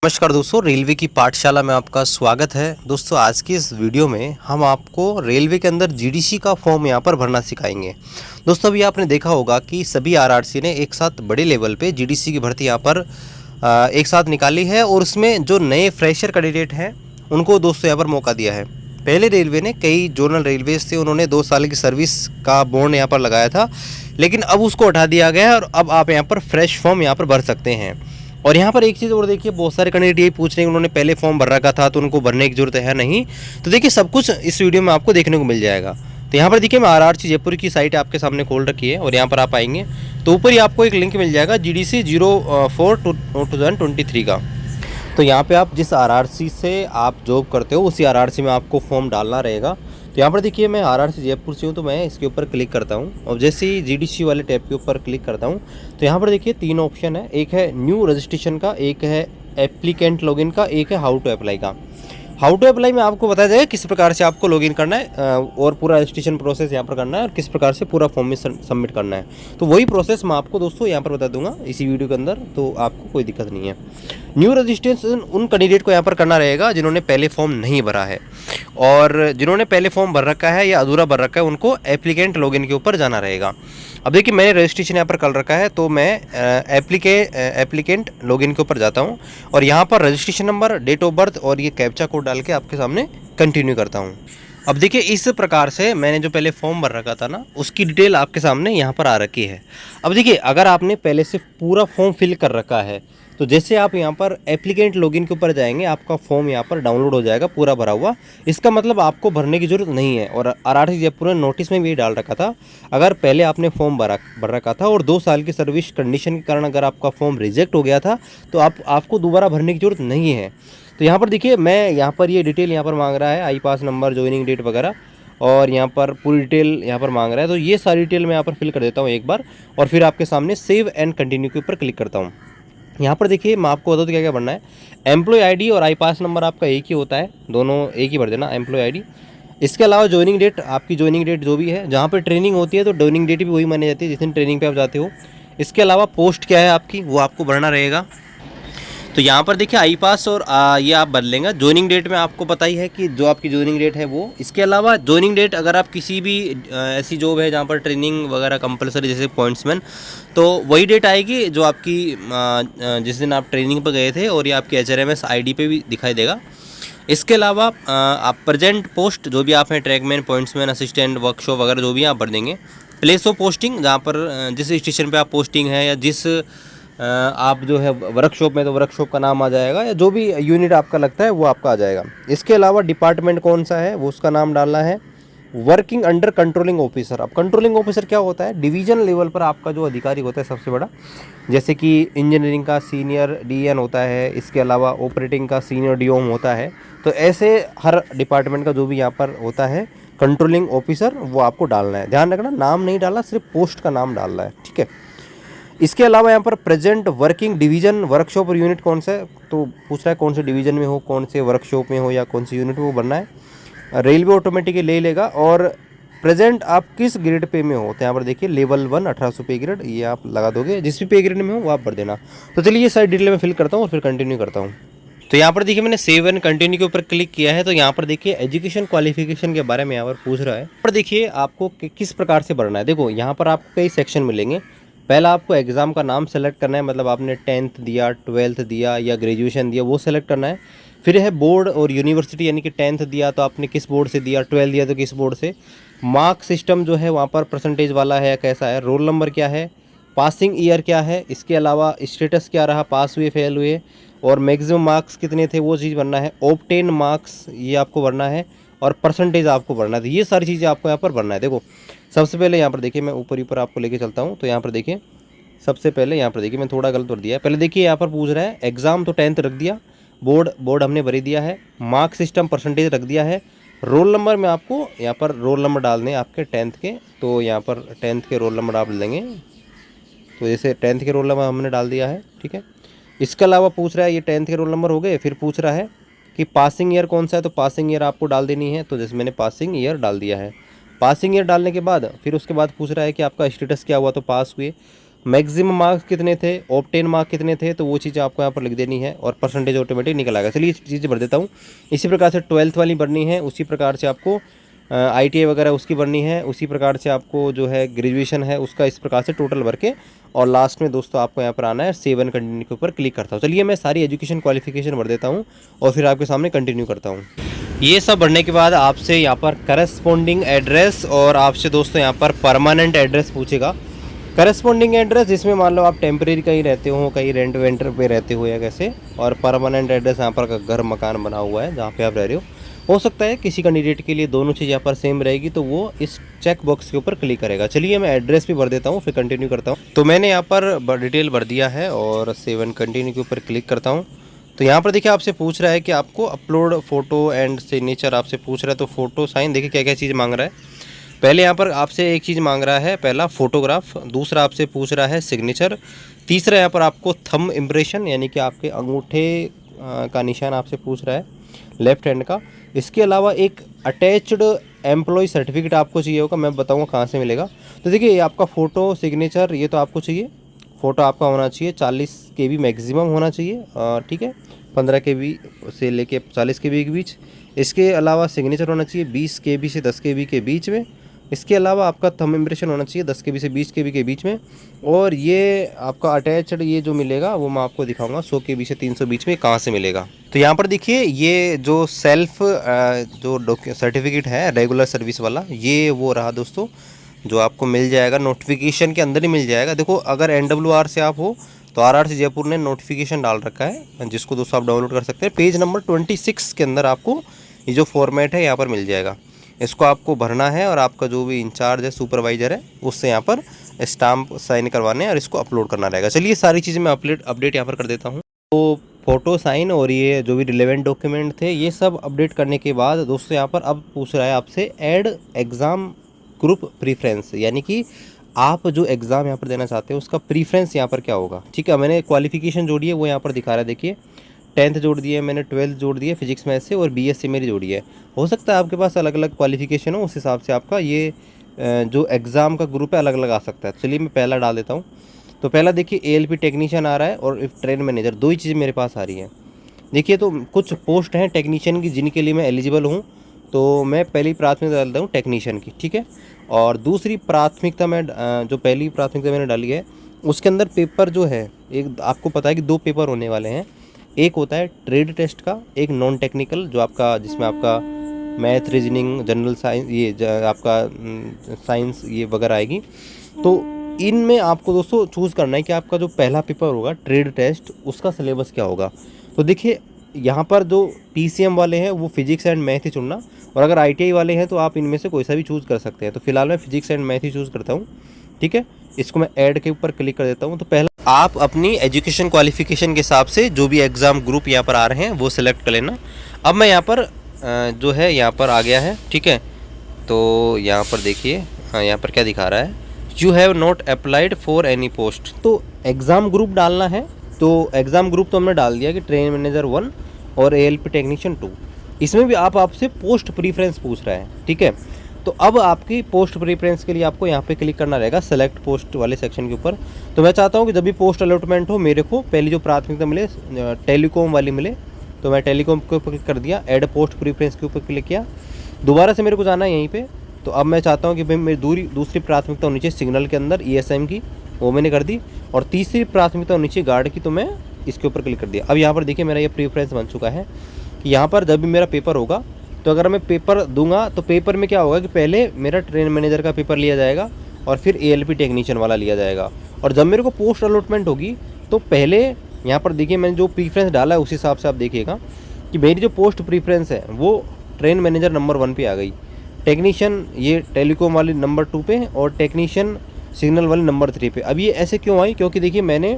नमस्कार दोस्तों, रेलवे की पाठशाला में आपका स्वागत है। दोस्तों, आज की इस वीडियो में हम आपको रेलवे के अंदर जीडीसी का फॉर्म यहाँ पर भरना सिखाएंगे। दोस्तों, अभी आपने देखा होगा कि सभी आरआरसी ने एक साथ बड़े लेवल पे जीडीसी की भर्ती यहाँ पर एक साथ निकाली है और उसमें जो नए फ्रेशर कैंडिडेट हैं उनको दोस्तों यहाँ पर मौका दिया है। पहले रेलवे ने कई जोनल रेलवेज थे, उन्होंने 2 साल की सर्विस का बॉन्ड यहाँ पर लगाया था, लेकिन अब उसको हटा दिया गया है और अब आप यहाँ पर फ्रेश फॉर्म यहाँ पर भर सकते हैं। और यहाँ पर एक चीज़ और देखिए, बहुत सारे कैंडिडेट यही पूछ रहे हैं, उन्होंने पहले फॉर्म भर रखा था तो उनको भरने की जरूरत है नहीं। तो देखिए, सब कुछ इस वीडियो में आपको देखने को मिल जाएगा। तो यहाँ पर देखिए, मैं आरआरसी जयपुर की साइट आपके सामने खोल रखी है और यहाँ पर आप आएंगे तो ऊपर ही आपको एक लिंक मिल जाएगा GDC 04/2023 का। तो यहाँ पे आप जिस आरआरसी से आप जॉब करते हो उसी आरआरसी में आपको फॉर्म डालना रहेगा। तो यहाँ पर देखिए, मैं आरआरसी जयपुर से हूँ तो मैं इसके ऊपर क्लिक करता हूँ और जैसे ही जीडीसी वाले टैब के ऊपर क्लिक करता हूँ तो यहाँ पर देखिए 3 ऑप्शन है। एक है न्यू रजिस्ट्रेशन का, एक है एप्लीकेंट लॉगिन का, एक है हाउ टू अप्लाई का। हाउ टू अप्लाई में आपको बताया जाएगा किस प्रकार से आपको लॉगिन करना है और पूरा रजिस्ट्रेशन प्रोसेस यहाँ पर करना है और किस प्रकार से पूरा फॉर्म में सबमिट करना है। तो वही प्रोसेस मैं आपको दोस्तों यहाँ पर बता दूंगा इसी वीडियो के अंदर, तो आपको कोई दिक्कत नहीं है। न्यू रजिस्ट्रेशन उन कैंडिडेट को यहाँ पर करना रहेगा जिन्होंने पहले फॉर्म नहीं भरा है, और जिन्होंने पहले फॉर्म भर रखा है या अधूरा भर रखा है उनको एप्लीकेंट लॉगिन के ऊपर जाना रहेगा। अब देखिए, मैंने रजिस्ट्रेशन यहाँ पर कर रखा है तो मैं एप्लीकेंट लॉगिन के ऊपर जाता हूँ और यहाँ पर registration number, date of birth और ये कैप्चा कोड डाल के आपके सामने कंटिन्यू करता हूँ। अब देखिए, इस प्रकार से मैंने जो पहले फॉर्म भर रखा था ना उसकी डिटेल आपके सामने यहाँ पर आ रखी है। अब देखिए, अगर आपने पहले से पूरा फॉर्म फिल कर रखा है तो जैसे आप यहाँ पर एप्लीकेंट लॉगिन के ऊपर जाएंगे आपका फॉर्म यहाँ पर डाउनलोड हो जाएगा पूरा भरा हुआ। इसका मतलब आपको भरने की जरूरत नहीं है। और आरआरसी जयपुर ने नोटिस में भी ये डाल रखा था, अगर पहले आपने फॉर्म भर रखा था और 2 साल की सर्विस कंडीशन के कारण अगर आपका फॉर्म रिजेक्ट हो गया था तो आपको दोबारा भरने की जरूरत नहीं है। तो यहाँ पर देखिए, मैं यहाँ पर ये डिटेल यहाँ पर मांग रहा है, आई पास नंबर, ज्वाइनिंग डेट वगैरह, और यहाँ पर पूरी डिटेल यहाँ पर मांग रहा है। तो ये सारी डिटेल मैं यहाँ पर फिल कर देता हूँ एक बार और फिर आपके सामने सेव एंड कंटिन्यू के ऊपर क्लिक करता हूँ। यहाँ पर देखिए, मैं आपको बता दूँ क्या क्या भरना है। एम्प्लॉय आईडी और आई पास नंबर आपका एक ही होता है, दोनों एक ही भर देना, एम्प्लॉय आईडी। इसके अलावा ज्वाइनिंग डेट, आपकी ज्वाइनिंग डेट जो भी है, जहाँ पर ट्रेनिंग होती है तो ज्वाइनिंग डेट भी वही मानी जाती है जिस दिन ट्रेनिंग पे आप जाते हो। इसके अलावा पोस्ट क्या है आपकी वो आपको भरना रहेगा। तो यहाँ पर देखिए, आई पास और ये आप बदलेंगे। ज्वाइनिंग डेट में आपको पता ही है कि जो आपकी ज्वाइनिंग डेट है वो। इसके अलावा ज्वाइनिंग डेट अगर आप किसी भी ऐसी जॉब है जहाँ पर ट्रेनिंग वगैरह कंपलसरी, जैसे पॉइंट्समैन, तो वही डेट आएगी जो आपकी जिस दिन आप ट्रेनिंग पर गए थे, और ये आपकी HRMS ID पे भी दिखाई देगा। इसके अलावा आप प्रेजेंट पोस्ट जो भी आप हैं, ट्रैकमैन, पॉइंट्समैन, असिस्टेंट, वर्कशॉप वगैरह जो भी आप भर देंगे। प्लेस ऑफ पोस्टिंग, जहाँ पर जिस स्टेशन पे आप पोस्टिंग है या जिस आप जो है वर्कशॉप में, तो वर्कशॉप का नाम आ जाएगा, या जो भी यूनिट आपका लगता है वो आपका आ जाएगा। इसके अलावा डिपार्टमेंट कौन सा है वो उसका नाम डालना है। वर्किंग अंडर कंट्रोलिंग ऑफिसर, अब कंट्रोलिंग ऑफिसर क्या होता है, डिवीजन लेवल पर आपका जो अधिकारी होता है सबसे बड़ा, जैसे कि इंजीनियरिंग का सीनियर DN होता है, इसके अलावा ऑपरेटिंग का सीनियर DOM होता है। तो ऐसे हर डिपार्टमेंट का जो भी यहाँ पर होता है कंट्रोलिंग ऑफिसर, वो आपको डालना है। ध्यान रखना, नाम नहीं डालना, सिर्फ पोस्ट का नाम डालना है, ठीक है। इसके अलावा यहाँ पर प्रेजेंट वर्किंग डिवीजन, वर्कशॉप और यूनिट कौन सा है, तो पूछ रहा है कौन से डिवीजन में हो, कौन से वर्कशॉप में हो या कौन सी यूनिट में, वो बनना है। रेलवे ऑटोमेटिक ले लेगा। और प्रेजेंट आप किस ग्रेड पे में हो, तो यहाँ पर देखिए लेवल 1 1800 पे ग्रेड, ये आप लगा दोगे। जिस भी पे ग्रेड में हो वो आप भर देना। तो चलिए, ये सारी डिटेल मैं फिल करता हूँ और फिर कंटिन्यू करता हूँ। तो यहाँ पर देखिए, मैंने सेव एंड कंटिन्यू के ऊपर क्लिक किया है। तो यहाँ पर देखिए, एजुकेशन क्वालिफिकेशन के बारे में यहाँ पर पूछ रहा है। पर देखिए, आपको किस प्रकार से भरना है। देखो, यहाँ पर आपको कई सेक्शन मिलेंगे। पहला आपको एग्ज़ाम का नाम सेलेक्ट करना है, मतलब आपने 10th दिया, 12th दिया या ग्रेजुएशन दिया, वो सेलेक्ट करना है। फिर है बोर्ड और यूनिवर्सिटी, यानी कि 10th दिया तो आपने किस बोर्ड से दिया, 12th दिया तो किस बोर्ड से। मार्क सिस्टम जो है वहाँ पर परसेंटेज वाला है या कैसा है, रोल नंबर क्या है, पासिंग ईयर क्या है, इसके अलावा स्टेटस क्या रहा, पास हुए फेल हुए, और मैक्सिमम मार्क्स कितने थे वो चीज़ भरना है। ऑब्टेन मार्क्स ये आपको भरना है और परसेंटेज आपको भरना है। तो ये सारी चीज़ें आपको यहाँ पर भरना है। देखो, सबसे पहले यहाँ पर देखिए, मैं ऊपर आपको लेके चलता हूँ। तो यहाँ पर देखिए, सबसे पहले यहाँ पर देखिए, मैं थोड़ा गलत भर दिया है। पहले देखिए, यहाँ पर पूछ रहा है एग्ज़ाम, तो 10th रख दिया, बोर्ड हमने भर दिया है, मार्क सिस्टम परसेंटेज रख दिया है। रोल नंबर में आपको यहाँ पर रोल नंबर डालने हैं आपके 10th के, तो यहाँ पर 10th के रोल नंबर आप लेंगे। तो जैसे 10th के रोल नंबर हमने डाल दिया है, ठीक है। इसके अलावा पूछ रहा है, ये 10th के रोल नंबर हो गए। फिर पूछ रहा है कि पासिंग ईयर कौन सा है, तो पासिंग ईयर आपको डाल देनी है। तो जैसे मैंने पासिंग ईयर डाल दिया है। पासिंग ईयर डालने के बाद फिर उसके बाद पूछ रहा है कि आपका स्टेटस क्या हुआ, तो पास हुए। मैक्सिमम मार्क्स कितने थे, ऑब्टेन मार्क कितने थे, तो वो चीज़ आपको यहाँ पर लिख देनी है और परसेंटेज ऑटोमेटिक निकल आएगा। चलिए चीज़ें भर देता हूँ। इसी प्रकार से 12th वाली भरनी है, उसी प्रकार से आपको ITI वगैरह उसकी भरनी है, उसी प्रकार से आपको जो है ग्रेजुएशन है उसका, इस प्रकार से टोटल भर के और लास्ट में दोस्तों आपको यहाँ पर आना है सेव एंड कंटिन्यू के ऊपर क्लिक करता हूँ। चलिए मैं सारी एजुकेशन क्वालिफिकेशन भर देता हूँ और फिर आपके सामने कंटिन्यू करता हूँ। ये सब भरने के बाद आपसे यहाँ पर करस्पॉन्डिंग एड्रेस और आपसे दोस्तों यहाँ पर परमानेंट एड्रेस पूछेगा। करस्पॉन्डिंग एड्रेस जिसमें मान लो आप टेम्परेरी कहीं रहते हो, कहीं रेंट वेंटर पे रहते हो या कैसे, और परमानेंट एड्रेस यहाँ पर घर मकान बना हुआ है जहाँ पे आप रह रहे हो सकता है किसी कैंडिडेट के लिए दोनों चीज़ यहाँ पर सेम रहेगी, तो वो इस चेक बॉक्स के ऊपर क्लिक करेगा। चलिए मैं एड्रेस भी भर देता हूँ फिर कंटिन्यू करता हूँ। तो मैंने यहाँ पर डिटेल भर दिया है और सेव एंड कंटिन्यू के ऊपर क्लिक करता हूँ। तो यहाँ पर देखिए आपसे पूछ रहा है कि आपको अपलोड फ़ोटो एंड सिग्नेचर आपसे पूछ रहा है, तो फ़ोटो साइन देखिए क्या क्या चीज़ मांग रहा है। पहले यहाँ पर आपसे एक चीज़ मांग रहा है, पहला फ़ोटोग्राफ, दूसरा आपसे पूछ रहा है सिग्नेचर, तीसरा यहाँ पर आपको थंब इम्प्रेशन यानी कि आपके अंगूठे का निशान आपसे पूछ रहा है लेफ़्ट हैंड का। इसके अलावा एक अटैच्ड एम्प्लॉय सर्टिफिकेट आपको चाहिए होगा, मैं बताऊँगा कहाँ से मिलेगा। तो देखिए ये आपका फ़ोटो सिग्नेचर ये तो आपको चाहिए, फ़ोटो आपका होना चाहिए 40 KB मैक्सिमम होना चाहिए, ठीक है, 15 KB से लेके 40 KB के बीच। इसके अलावा सिग्नेचर होना चाहिए 20 KB से 10 KB के बीच में। इसके अलावा आपका थंब इम्प्रेशन होना चाहिए 10 KB से 20 KB के बीच में। और ये आपका अटैच्ड ये जो मिलेगा वो मैं आपको दिखाऊंगा 100 KB से 300 बीच में कहाँ से मिलेगा। तो यहाँ पर देखिए ये जो सेल्फ जो सर्टिफिकेट है रेगुलर सर्विस वाला, ये वो रहा दोस्तों जो आपको मिल जाएगा, नोटिफिकेशन के अंदर ही मिल जाएगा। देखो अगर NWR से आप हो तो RRC जयपुर ने नोटिफिकेशन डाल रखा है जिसको दोस्तों आप डाउनलोड कर सकते हैं। पेज नंबर 26 के अंदर आपको ये जो फॉर्मेट है यहाँ पर मिल जाएगा, इसको आपको भरना है और आपका जो भी इंचार्ज है सुपरवाइजर है उससे यहाँ पर स्टाम्प साइन करवाने हैं और इसको अपलोड करना रहेगा। चलिए सारी चीज़ें मैं अपडेट यहाँ पर कर देता हूँ। तो फ़ोटो साइन और ये जो भी रिलेवेंट डॉक्यूमेंट थे ये सब अपडेट करने के बाद दोस्तों यहाँ पर अब पूछ रहा है आपसे ऐड एग्ज़ाम ग्रुप प्रीफ्रेंस, यानी कि आप जो एग्ज़ाम यहाँ पर देना चाहते हो उसका प्रीफ्रेंस यहाँ पर क्या होगा। ठीक है, मैंने क्वालिफिकेशन जोड़ी है वो यहाँ पर दिखा रहा है, देखिए 10th जोड़ दिए मैंने, 12th जोड़ दिए फिजिक्स मैथ से और BSc मेरी जोड़ी है। हो सकता है आपके पास अलग अलग क्वालिफिकेशन हो, उस हिसाब से आपका ये जो एग्ज़ाम का ग्रुप है अलग अलग आ सकता है। चलिए मैं पहला डाल देता हूँ। तो पहला देखिए ALP टेक्नीशियन आ रहा है और ट्रेन मैनेजर, दो ही चीज़ें मेरे पास आ रही हैं। देखिए तो कुछ पोस्ट हैं टेक्नीशियन की जिनके लिए मैं एलिजिबल हूँ, तो मैं पहली प्राथमिकता डालता हूँ टेक्नीशियन की, ठीक है। और दूसरी प्राथमिकता मैं जो पहली प्राथमिकता मैंने डाली है उसके अंदर पेपर जो है, एक आपको पता है कि 2 पेपर होने वाले हैं। एक होता है ट्रेड टेस्ट का, एक नॉन टेक्निकल जो आपका जिसमें आपका मैथ रीजनिंग जनरल साइंस ये आपका साइंस ये वगैरह आएगी। तो इनमें आपको दोस्तों चूज़ करना है कि आपका जो पहला पेपर होगा ट्रेड टेस्ट उसका सिलेबस क्या होगा। तो देखिए यहाँ पर जो PCM वाले हैं वो फिजिक्स एंड मैथ ही चुनना, और अगर ITI वाले हैं तो आप इनमें से कोई सा भी चूज़ कर सकते हैं। तो फिलहाल मैं physics and math he choose करता हूँ, ठीक है। इसको मैं ऐड के ऊपर क्लिक कर देता हूँ। तो पहला आप अपनी एजुकेशन क्वालिफिकेशन के हिसाब से जो भी एग्ज़ाम ग्रुप यहाँ पर आ रहे हैं वो सिलेक्ट कर लेना। अब मैं यहाँ पर जो है यहाँ पर आ गया है, ठीक है। तो यहाँ पर देखिए हाँ यहाँ पर क्या दिखा रहा है, you have not applied for any post. तो एग्ज़ाम ग्रुप डालना है, तो एग्ज़ाम ग्रुप तो हमने डाल दिया कि ट्रेन मैनेजर 1 और ALP टेक्नीशियन 2। इसमें भी आपसे पोस्ट प्रीफ्रेंस पूछ रहा है, ठीक है। तो अब आपकी पोस्ट प्रीफ्रेंस के लिए आपको यहाँ पे क्लिक करना रहेगा सेलेक्ट पोस्ट वाले सेक्शन के ऊपर। तो मैं चाहता हूँ कि जब भी पोस्ट अलॉटमेंट हो मेरे को पहली जो प्राथमिकता मिले टेलीकॉम वाली मिले, तो मैं टेलीकॉम के ऊपर क्लिक कर दिया, ऐड पोस्ट प्रीफ्रेंस के ऊपर क्लिक किया। दोबारा से मेरे को जाना है यहीं पे। तो अब मैं चाहता हूँ कि भाई मेरी दूसरी प्राथमिकता होनी चाहिए सिग्नल के अंदर ESM की, वो मैंने कर दी, और तीसरी प्राथमिकता होनी चाहिए गार्ड की, तो मैं इसके ऊपर क्लिक कर दिया। अब यहाँ पर देखिए मेरा ये प्रीफ्रेंस बन चुका है कि यहाँ पर जब भी मेरा पेपर होगा, तो अगर मैं पेपर दूंगा तो पेपर में क्या होगा कि पहले मेरा ट्रेन मैनेजर का पेपर लिया जाएगा और फिर ALP टेक्नीशियन वाला लिया जाएगा। और जब मेरे को पोस्ट अलॉटमेंट होगी तो पहले यहाँ पर देखिए मैंने जो प्रीफ्रेंस डाला है उस हिसाब से आप देखिएगा कि मेरी जो पोस्ट प्रीफ्रेंस है वो ट्रेन मैनेजर नंबर 1 पे आ गई, टेक्नीशियन ये टेलीकॉम वाली नंबर 2 पे और टेक्नीशियन सिग्नल वाली नंबर 3 पे। अब ये ऐसे क्यों आई, क्योंकि देखिए मैंने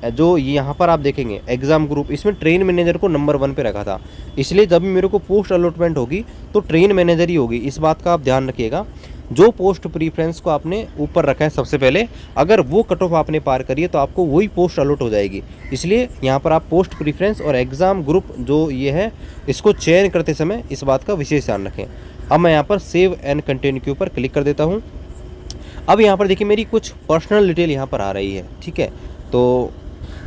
जो यहाँ पर आप देखेंगे एग्ज़ाम ग्रुप, इसमें ट्रेन मैनेजर को नंबर 1 पे रखा था, इसलिए जब भी मेरे को पोस्ट अलॉटमेंट होगी तो ट्रेन मैनेजर ही होगी। इस बात का आप ध्यान रखिएगा, जो पोस्ट प्रीफ्रेंस को आपने ऊपर रखा है सबसे पहले, अगर वो कट ऑफ आपने पार करी है तो आपको वही पोस्ट अलॉट हो जाएगी। इसलिए यहाँ पर आप पोस्ट प्रीफ्रेंस और एग्ज़ाम ग्रुप जो ये है इसको चयन करते समय इस बात का विशेष ध्यान रखें। अब मैं यहाँ पर सेव एंड कंटिन्यू के ऊपर क्लिक कर देता हूँ। अब यहाँ पर देखिए मेरी कुछ पर्सनल डिटेल यहाँ पर आ रही है, ठीक है। तो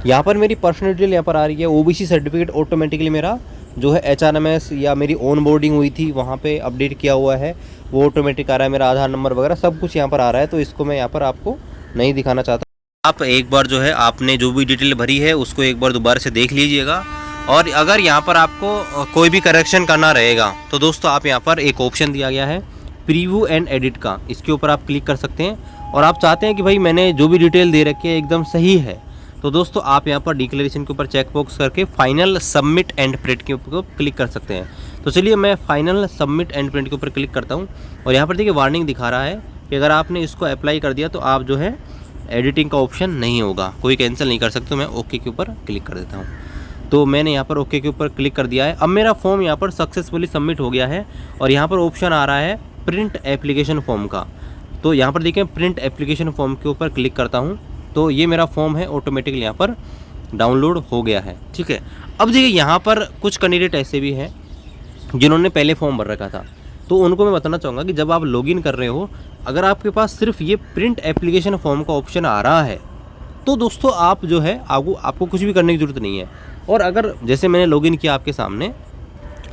यहाँ पर मेरी पर्सनल डिटेल यहाँ पर आ रही है। ओबीसी सर्टिफिकेट ऑटोमेटिकली मेरा जो है एचआरएमएस या मेरी ऑन बोर्डिंग हुई थी वहाँ पे अपडेट किया हुआ है, वो ऑटोमेटिक आ रहा है। मेरा आधार नंबर वगैरह सब कुछ यहाँ पर आ रहा है, तो इसको मैं यहाँ पर आपको नहीं दिखाना चाहता। आप एक बार जो है आपने जो भी डिटेल भरी है उसको एक बार दोबारा से देख लीजिएगा, और अगर यहाँ पर आपको कोई भी करेक्शन करना रहेगा तो दोस्तों आप यहाँ पर एक ऑप्शन दिया गया है प्रीव्यू एंड एडिट का, इसके ऊपर आप क्लिक कर सकते हैं। और आप चाहते हैं कि भाई मैंने जो भी डिटेल दे रखी है एकदम सही है, तो दोस्तों आप यहाँ पर डिक्लेरेशन के ऊपर चेक बॉक्स करके फाइनल सबमिट एंड प्रिंट के ऊपर क्लिक कर सकते हैं। तो चलिए मैं फाइनल सबमिट एंड प्रिंट के ऊपर क्लिक करता हूँ, और यहाँ पर देखिए वार्निंग दिखा रहा है कि अगर आपने इसको अप्लाई कर दिया तो आप जो है एडिटिंग का ऑप्शन नहीं होगा, कोई कैंसिल नहीं कर सकते। तो मैं ओके के ऊपर क्लिक कर देता हूँ। तो मैंने यहाँ पर ओके के ऊपर क्लिक कर दिया है। अब मेरा फॉर्म यहाँ पर सक्सेसफुली सबमिट हो गया है, और यहाँ पर ऑप्शन आ रहा है प्रिंट एप्लीकेशन फॉर्म का। तो यहाँ पर देखिए प्रिंट एप्लीकेशन फॉर्म के ऊपर क्लिक करता हूँ, तो ये मेरा फॉर्म है ऑटोमेटिकली यहाँ पर डाउनलोड हो गया है, ठीक है। अब देखिए यहाँ पर कुछ कैंडिडेट ऐसे भी हैं जिन्होंने पहले फॉर्म भर रखा था, तो उनको मैं बताना चाहूँगा कि जब आप लॉगिन कर रहे हो, अगर आपके पास सिर्फ ये प्रिंट एप्लीकेशन फॉर्म का ऑप्शन आ रहा है तो दोस्तों आप जो है आपको कुछ भी करने की ज़रूरत नहीं है। और अगर जैसे मैंने लॉगिन किया आपके सामने,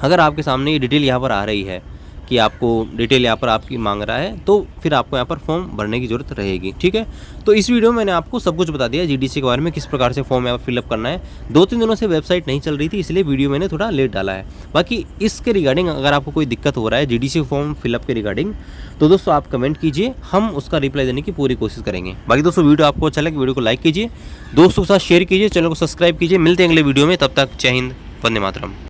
अगर आपके सामने ये डिटेल यहाँ पर आ रही है कि आपको डिटेल यहाँ पर आपकी मांग रहा है, तो फिर आपको यहाँ पर फॉर्म भरने की ज़रूरत रहेगी, ठीक है। तो इस वीडियो में मैंने आपको सब कुछ बता दिया जीडीसी के बारे में, किस प्रकार से फॉर्म यहाँ पर फिलअप करना है। 2-3 दिनों से वेबसाइट नहीं चल रही थी, इसलिए वीडियो मैंने थोड़ा लेट डाला है। बाकी इसके रिगार्डिंग अगर आपको कोई दिक्कत हो रहा है जीडीसी फॉर्म फिलअप के रिगार्डिंग, तो दोस्तों आप कमेंट कीजिए, हम उसका रिप्लाई देने की पूरी कोशिश करेंगे। बाकी दोस्तों वीडियो आपको अच्छा लगे वीडियो को लाइक कीजिए, दोस्तों के साथ शेयर कीजिए, चैनल को सब्सक्राइब कीजिए। मिलते हैं अगले वीडियो में, तब तक जय हिंद, वंदे मातरम।